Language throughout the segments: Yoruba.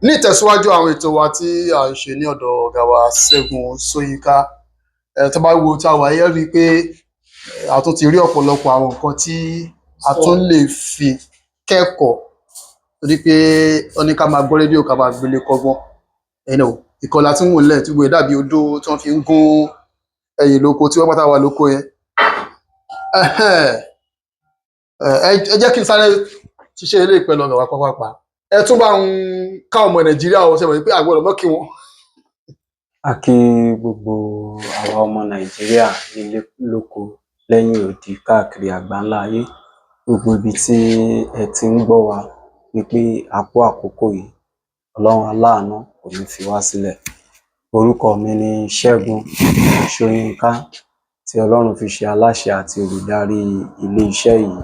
Ní ìtẹ̀síwájú àwọn ètò wa tí à ń ṣe ní ọ̀dọ̀ ọ̀gá wa Ṣẹ́gun Ṣóyínká, tó bá wo tá a wà yẹ́ rí i pé a tún ti rí ọ̀pọ̀lọpọ̀ àwọn nǹkan tí a tún lè fi kẹ́kọ̀ọ́ torí pé wọ́n ní ká máa gbọ́ rédíò ká máa gbélé kọ́gbọ́n. Ìkọlà tí wọ́n lẹ̀ tí gbogbo ẹ̀ dàbí odó tí wọ́n fi ń gún ẹyìn lóko tí wọ́n pátá wà lóko yẹn. Ẹ jẹ́ kí n sáré ṣiṣẹ́ ilé ìpẹ́ lọ́nà wa pápápá. Ẹ tún bá ń ká ọmọ Nàìjíríà ọ ṣe mọ̀ pé àgbọ̀dọ̀ mọ́ kí wọn. A kí gbogbo àwa ọmọ Nàìjíríà nílé lóko lẹ́yìn odi káàkiri àgbáńlá ayé, gbogbo ibi tí ẹ ti ń gbọ́ wa wípé a kú àkókò yìí, Ọlọ́run aláàánú kò ní fi wá sílẹ̀. Orúkọ mi ni Ṣẹ́gun Ṣóyínká, tí Ọlọ́run fi ṣe aláṣẹ àti olùdarí ilé-iṣẹ́ yìí,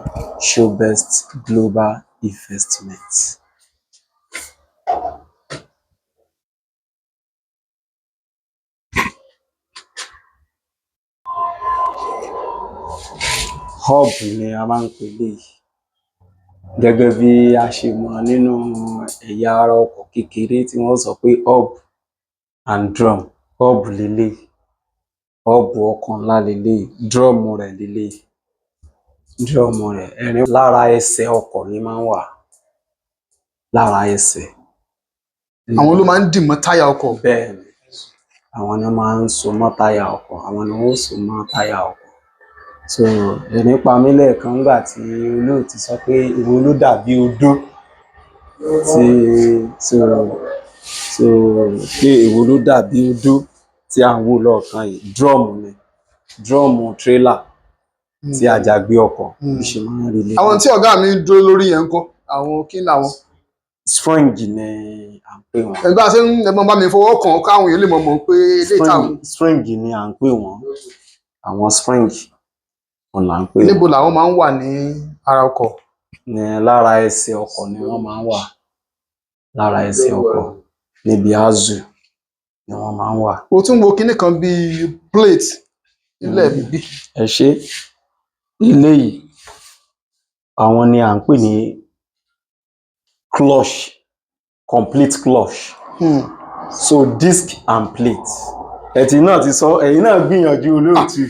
Showbest Global Investment. Hub ni a máa ń pè léyìí. Gẹ́gẹ́ bí a ṣe mọ̀ nínú ẹ̀yà ara ọkọ̀ kékeré tí wọ́n sọ pé hub and drum. Hub leléyìí, hub ọkọ̀ ńlá leléyìí, drum rẹ̀ leléyìí. Drum rẹ̀ ẹ̀rín lára ẹsẹ̀ ọkọ̀ ni máa ń wà. Lára ẹsẹ̀. Àwọn ló máa ń dì mọ́ táyà ọkọ̀. Bẹ́ẹ̀ni, àwọn ni wọ́n máa ń so mọ́ táyà ọkọ̀, àwọn ni wọ́n ó so mọ́ táyà ọkọ̀. So ẹ̀rín pa mí lẹ́ẹ̀kan nígbà tí olóòtú sọ pé èwo ló dàbí odó pé èwo ló dàbí odó tí à ń wò lọ́ọ̀kan yìí. Drum ni, drum trailer tí àjàgbé ọkọ̀ bí ṣe máa ń rí lé. Àwọn tí ọ̀gá mi ń dúró lórí yẹn ń kọ́, àwọn kí làwọn? Spring ni à ń pè wọ́n. Ẹgbẹ́ àti ẹ̀gbọ́n bá mi fọwọ́ kàn káwọn èèyàn lè mọ̀ pé ilé ìtàwọn. Spring ni à ń pè wọ́n. Àwọn spring òun là ń pè wọ́n. Níbo làwọn máa ń wà ní ara ọkọ̀? Ní lára ẹsẹ̀ ọkọ̀ ni wọ́n máa ń wà. Lára ẹsẹ̀ ọkọ̀ níbi azù ni wọ́n máa ń wà. Mo tún wo kinní kan bíi plate nílẹ̀ bíbí. Ẹ ṣé. Ilé yìí àwọn ni à ń pè ní clutch, complete clutch. So disc and plate. Ẹ̀yin náà ti sọ, ẹ̀yin náà gbìyànjú olóòtú.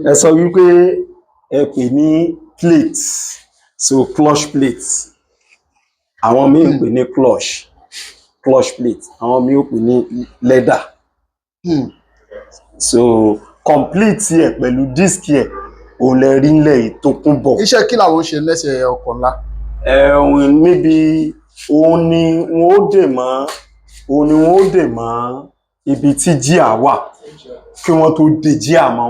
Ẹ sọ wípé ẹ pè ní plate, so clutch plate. Àwọn míì ń pè ní clutch plate. Àwọn míì ń pè ní leather. So complete ẹ̀ pẹ̀lú disc ẹ̀ òun lẹ rí ńlẹ̀ yìí tó kún bọ̀. Iṣẹ́ kí làwọn ṣe lẹ́sẹ̀ ọkọ̀ ńlá? Níbi òun ni wọ́n ó dè mọ́ ibi tí jíà wà kí wọ́n tó de jíà mọ́.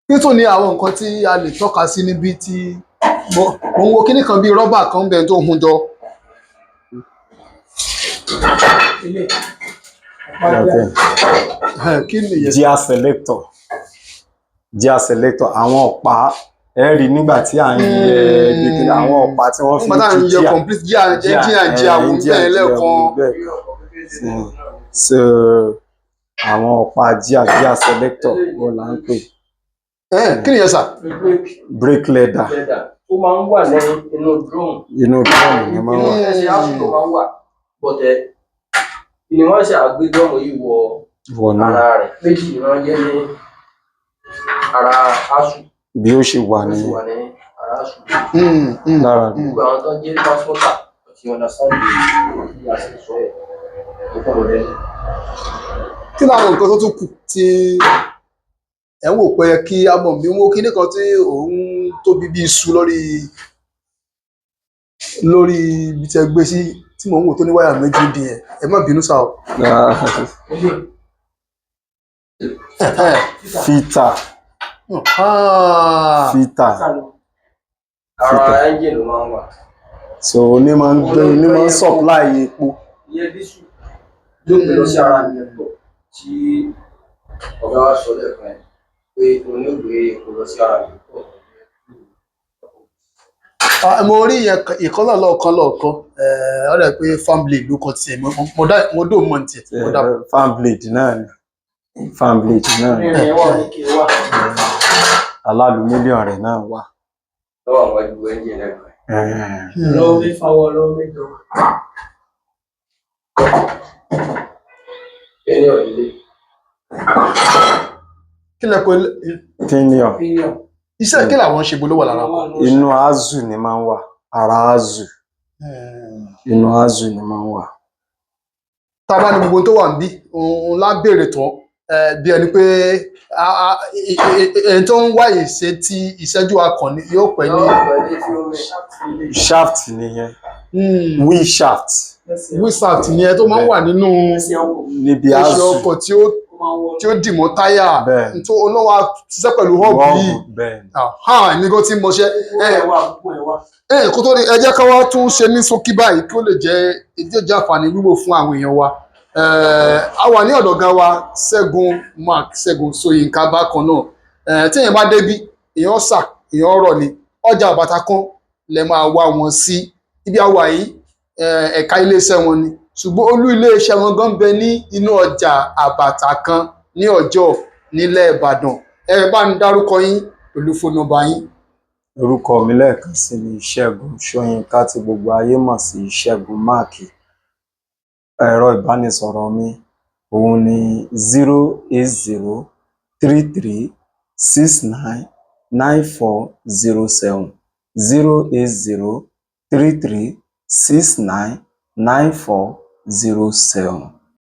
Nítorí ní àwọn nǹkan tí a lè tọ́ka sí níbi tí mo ń wo kinní kan bíi rọ́bà kan bẹ́ẹ̀ tó hun jọ. Kí ni ìyẹn? Gear selector, àwọn ọ̀pá ẹ rí nígbà tí à ń yẹ àwọn ọ̀pá tí wọ́n fi ń tú jíà. Complete jíà wò bẹ́ẹ̀ lẹ́ẹ̀kan. So àwọn ọ̀pá gear selector wọ́n là ń pè. Kí ni ìyẹn sà? Brake leather. Ó máa ń wà lẹ́yìn inú drum. Inú drum ni máa ń wà. Ẹsẹ̀ áṣù ló máa ń wà. Bọ̀tẹ́ ni wọ́n ṣe àgbé drum yìí wọ ara rẹ̀. Méjì ni wọ́n jẹ́ ní ara áṣù. Bí ó ṣe wà ní ara áṣù. Lára gbogbo àwọn tó jẹ́ transporter àti understand bí a ṣe sọ ẹ̀ tó kọ̀ lọ́dẹ́. Kí làwọn nǹkan tó tún kù tí ẹ ń wò pé kí a mọ̀ bí wọ́n kinní kan tí òun tóbi bí iṣu lórí ibi tí ẹ gbé sí tí mò ń wò tó ní wáyà méjì bí ẹ má bínú sáà o. Fítà. Ara engine ló máa ń wà. So ní máa ń supply epo. Iye dísù ló gbé lọ sí ara ìyẹ̀pọ̀ tí ọ̀gá wa sọ lẹ́ẹ̀kan ẹ̀ pé òun yóò gbé epo lọ sí ara ìyẹ̀pọ̀. Mo rí ìkọ́lọ̀ lọ́ọ̀kan ọ̀rẹ́ pé farm blade ló kọ tiẹ̀ mo dò mọ̀ tiẹ̀. Farm blade náà ni. Alálùmílíọ̀n rẹ̀ náà wà. Lọ́wọ́ àwọn ẹgbẹ́ engine lẹ́ẹ̀kan. lọ́wọ́ mẹ́fà wọ lọ́wọ́ mẹ́jọ. Opinion ilé. kí lẹ pé Opinion. Opinion. iṣẹ́ kí làwọn ṣe bolówó lára wọn. Inú azu ni máa ń wà, ara azu. Inú azu ni máa ń wà. tá a bá ní gbogbo tó wà níbí òun lá béèrè tán bí ẹni pé ẹni tó ń wáyè ṣe tí ìṣẹ́jú akànnì yóò pẹ́ ní. Shaft nìyẹn. Wheel shaft. wíṣàt ni ẹ tó máa ń wà nínú Níbi ẹṣin azu. ọkọ̀ tí ó dì mọ́ táyà Bẹ́ẹ̀. tó olówó ṣiṣẹ́ pẹ̀lú họ́ọ̀bù yìí. Bẹ́ẹ̀. ní kó tí ń mọṣẹ́. kó tó ní ẹ jẹ́ ká wá tún ṣe ní ṣókí báyìí kí ó lè jẹ́ ìdíje àǹfààní wíwò fún àwọn èèyàn wa. A wà ní ọ̀dọ̀ ọ̀gá wa Ṣẹ́gun Ṣóyínká bákan náà. Tí èèyàn bá débí èèyàn sà èèyàn rọ̀ ni ọjà àbàtà kan lè máa wá wọn sí ibi àwà yìí ẹ̀ka iléeṣẹ́ wọn ni ṣùgbọ́n olú iléeṣẹ́ wọn gan bẹ ní inú ọjà àbàtà kan ní ọjọ́ nílẹ̀ Ìbàdàn. Ẹ bá ń dárúkọ yín pẹ̀lú fóònù nọ́mbà yín. Orúkọ mi lẹ́ẹ̀kan sí ni Ṣẹ́gun Ṣóyínká tí gbogbo ayé mọ̀ sí Ṣẹ́gun Máàkì. Ẹ̀rọ ìbánisọ̀rọ̀ mi òun ni 08033699407 08033699407.